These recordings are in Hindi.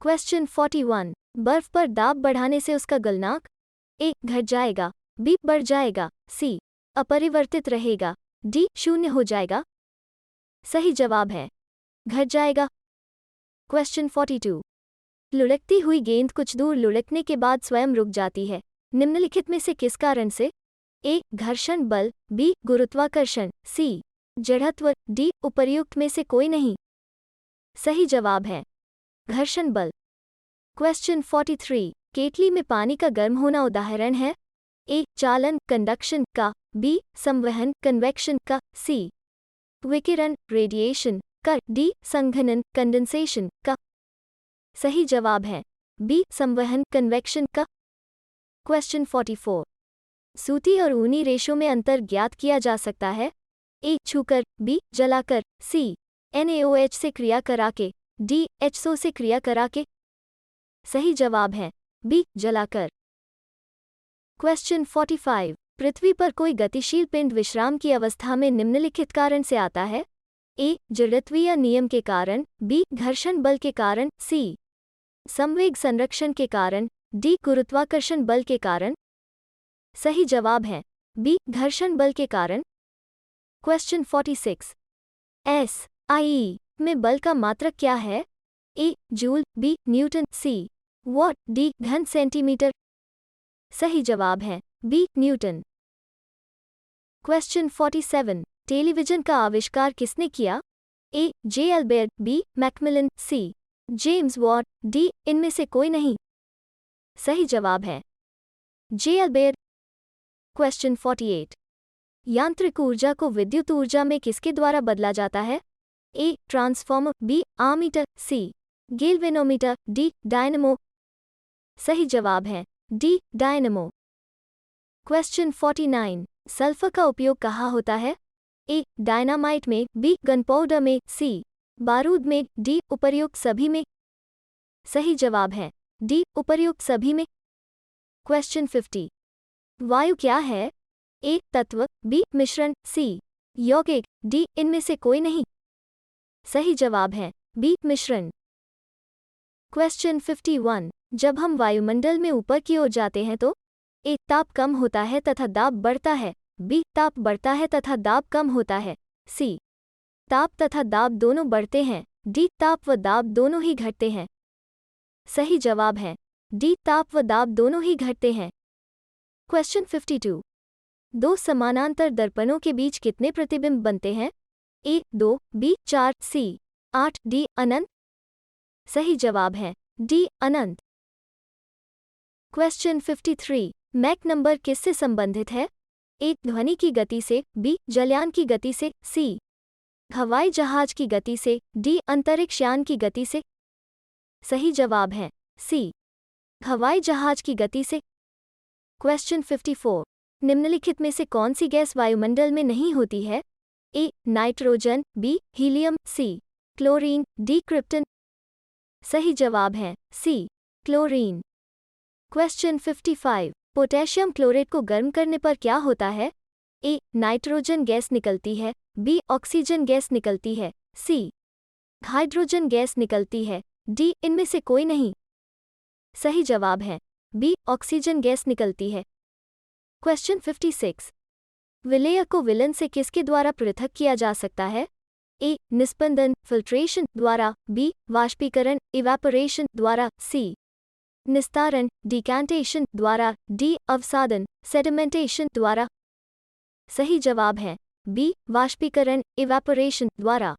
क्वेश्चन 41। बर्फ पर दाब बढ़ाने से उसका गलनांक ए घट जाएगा, बी बढ़ जाएगा, सी अपरिवर्तित रहेगा, डी शून्य हो जाएगा। सही जवाब है घट जाएगा। क्वेश्चन 42। लुढ़कती हुई गेंद कुछ दूर लुढ़कने के बाद स्वयं रुक जाती है, निम्नलिखित में से किस कारण से? ए घर्षण बल, बी गुरुत्वाकर्षण, सी जड़त्व, डी उपर्युक्त में से कोई नहीं। सही जवाब है घर्षण बल। क्वेश्चन 43। केतली में पानी का गर्म होना उदाहरण है? ए चालन कंडक्शन का, बी संवहन कन्वेक्शन का, सी विकिरण रेडिएशन का, डी संघनन कंडेंसेशन का। सही जवाब है बी संवहन कन्वेक्शन का। क्वेश्चन 44। सूती और ऊनी रेशों में अंतर ज्ञात किया जा सकता है? ए छूकर, बी जलाकर, सी NaOH से क्रिया कराके, डी HSO से क्रिया कराके। सही जवाब है बी जलाकर। क्वेश्चन 45। पृथ्वी पर कोई गतिशील पिंड विश्राम की अवस्था में निम्नलिखित कारण से आता है? ए जड़त्वीय नियम के कारण, बी घर्षण बल के कारण, सी संवेग संरक्षण के कारण, डी गुरुत्वाकर्षण बल के कारण। सही जवाब है बी घर्षण बल के कारण। क्वेश्चन 46। SI में बल का मात्रक क्या है? A joule, B newton, C watt, D घन सेंटीमीटर। सही जवाब है बी न्यूटन। क्वेश्चन 47। टेलीविजन का आविष्कार किसने किया? A J Albert, B Macmillan, C James Watt, D इनमें से कोई नहीं। सही जवाब है जे अल्बेर्ट। क्वेश्चन 48। यांत्रिक ऊर्जा को विद्युत ऊर्जा में किसके द्वारा बदला जाता है? ए ट्रांसफॉर्मर, बी आमीटर, सी गेल्वेनोमीटर, डी डायनमो। सही जवाब है डी डायनमो। क्वेश्चन 49। सल्फर का उपयोग कहाँ होता है? ए डायनामाइट में, बी गनपाउडर में, सी बारूद में, डी उपर्युक्त सभी में। सही जवाब है डी उपर्युक्त सभी में। क्वेश्चन 50। वायु क्या है? ए तत्व, बी मिश्रण, सी यौगिक, डी इनमें से कोई नहीं। सही जवाब है बी मिश्रण। क्वेश्चन 51। जब हम वायुमंडल में ऊपर की ओर जाते हैं तो ए ताप कम होता है तथा दाब बढ़ता है, बी ताप बढ़ता है तथा दाब कम होता है, सी ताप तथा दाब दोनों बढ़ते हैं, डी ताप व दाब दोनों ही घटते हैं। सही जवाब है डी ताप व दाब दोनों ही घटते हैं। क्वेश्चन 52। दो समानांतर दर्पणों के बीच कितने प्रतिबिंब बनते हैं? ए 2, बी 4, सी 8, डी अनंत। सही जवाब है डी अनंत। क्वेश्चन 53। मैक नंबर किससे संबंधित है? ए ध्वनि की गति से, बी जलयान की गति से, सी हवाई जहाज की गति से, डी अंतरिक्ष यान की गति से। सही जवाब है सी हवाई जहाज की गति से। क्वेश्चन 54। निम्नलिखित में से कौन सी गैस वायुमंडल में नहीं होती है? A nitrogen, B helium, C chlorine, D krypton. सही जवाब है सी क्लोरीन। क्वेश्चन 55। पोटेशियम क्लोरेट को गर्म करने पर क्या होता है? ए नाइट्रोजन गैस निकलती है, बी ऑक्सीजन गैस निकलती है, सी हाइड्रोजन गैस निकलती है, डी इनमें से कोई नहीं। सही जवाब है बी ऑक्सीजन गैस निकलती है। क्वेश्चन 56। विलेय को विलन से किसके द्वारा पृथक किया जा सकता है? ए निस्पंदन फिल्ट्रेशन द्वारा, बी वाष्पीकरण इवैपोरेशन द्वारा, सी निस्तारण डिकैंटेशन द्वारा, डी अवसादन सेडिमेंटेशन द्वारा। सही जवाब है बी वाष्पीकरण इवैपोरेशन द्वारा।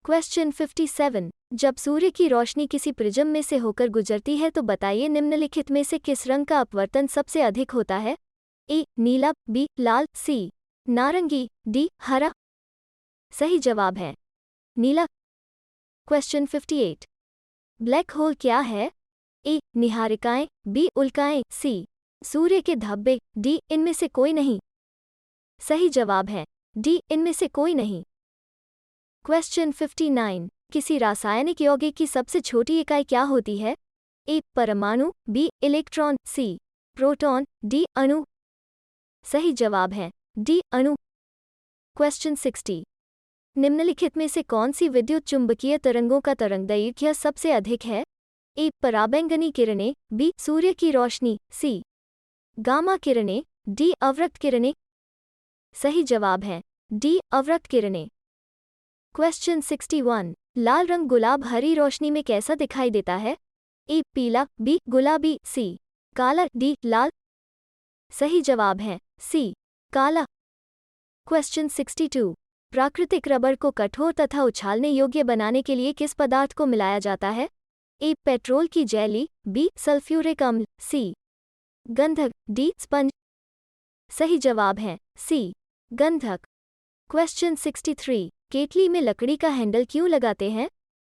क्वेश्चन 57। जब सूर्य की रोशनी किसी प्रिज्म में से होकर गुजरती है तो बताइए निम्नलिखित में से किस रंग का अपवर्तन सबसे अधिक होता है? ए नीला, बी लाल, सी नारंगी, डी हरा। सही जवाब है नीला। क्वेश्चन 58। ब्लैक होल क्या है? ए निहारिकाएं, बी उल्काएं, सी सूर्य के धब्बे, डी इनमें से कोई नहीं। सही जवाब है डी इनमें से कोई नहीं। क्वेश्चन 59। किसी रासायनिक यौगिक की सबसे छोटी इकाई क्या होती है? ए परमाणु, B electron, C proton, D अणु। सही जवाब है डी अणु। क्वेश्चन 60। निम्नलिखित में से कौन सी विद्युत चुंबकीय तरंगों का तरंगदैर्घ्य सबसे अधिक है? ए. पराबैंगनी किरणें, बी. सूर्य की रोशनी, सी. गामा किरणें, डी. अवरक्त किरणें। सही जवाब है डी. अवरक्त किरणें। क्वेश्चन 61. लाल रंग गुलाब हरी रोशनी में कैसा दिखाई देता है? ए. पीला, बी. गुलाबी, सी. काला, डी. लाल। सही जवाब है सी. काला। क्वेश्चन 62. प्राकृतिक रबर को कठोर तथा उछालने योग्य बनाने के लिए किस पदार्थ को मिलाया जाता है? ए. पेट्रोल की जेली, बी. सल्फ्यूरिक अम्ल, सी. गंधक, डी. स्पंज। सही जवाब है सी. गंधक। क्वेश्चन 63. केतली में लकड़ी का हैंडल क्यों लगाते हैं?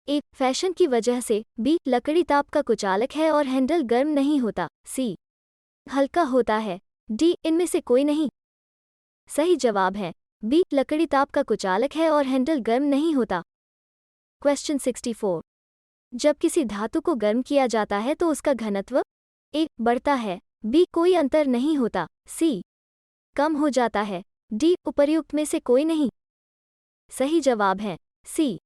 ए. फैशन की वजह से, बी. लकड़ी ताप का कुचालक है और हैंडल गर्म नहीं होता, सी. हल्का होता है, डी. इनमें से कोई नहीं। सही जवाब है बी. लकड़ी ताप का कुचालक है और हैंडल गर्म नहीं होता। क्वेश्चन 64. जब किसी धातु को गर्म किया जाता है तो उसका घनत्व ए. बढ़ता है, बी. कोई अंतर नहीं होता, सी. कम हो जाता है, डी. उपर्युक्त में से कोई नहीं। सही जवाब है सी.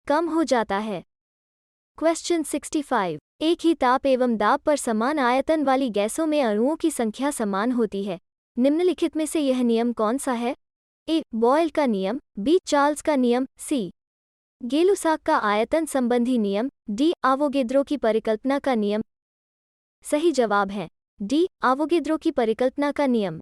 कम हो जाता है। क्वेश्चन 65. एक ही ताप एवं दाब पर समान आयतन वाली गैसों में अणुओं की संख्या समान होती है। निम्नलिखित में से यह नियम कौन सा है? ए. बॉयल का नियम, बी. चार्ल्स का नियम, सी. गै-लुसाक का आयतन संबंधी नियम, डी. आवोगेद्रो की परिकल्पना का नियम। सही जवाब है डी. आवोगेद्रो की परिकल्पना का नियम।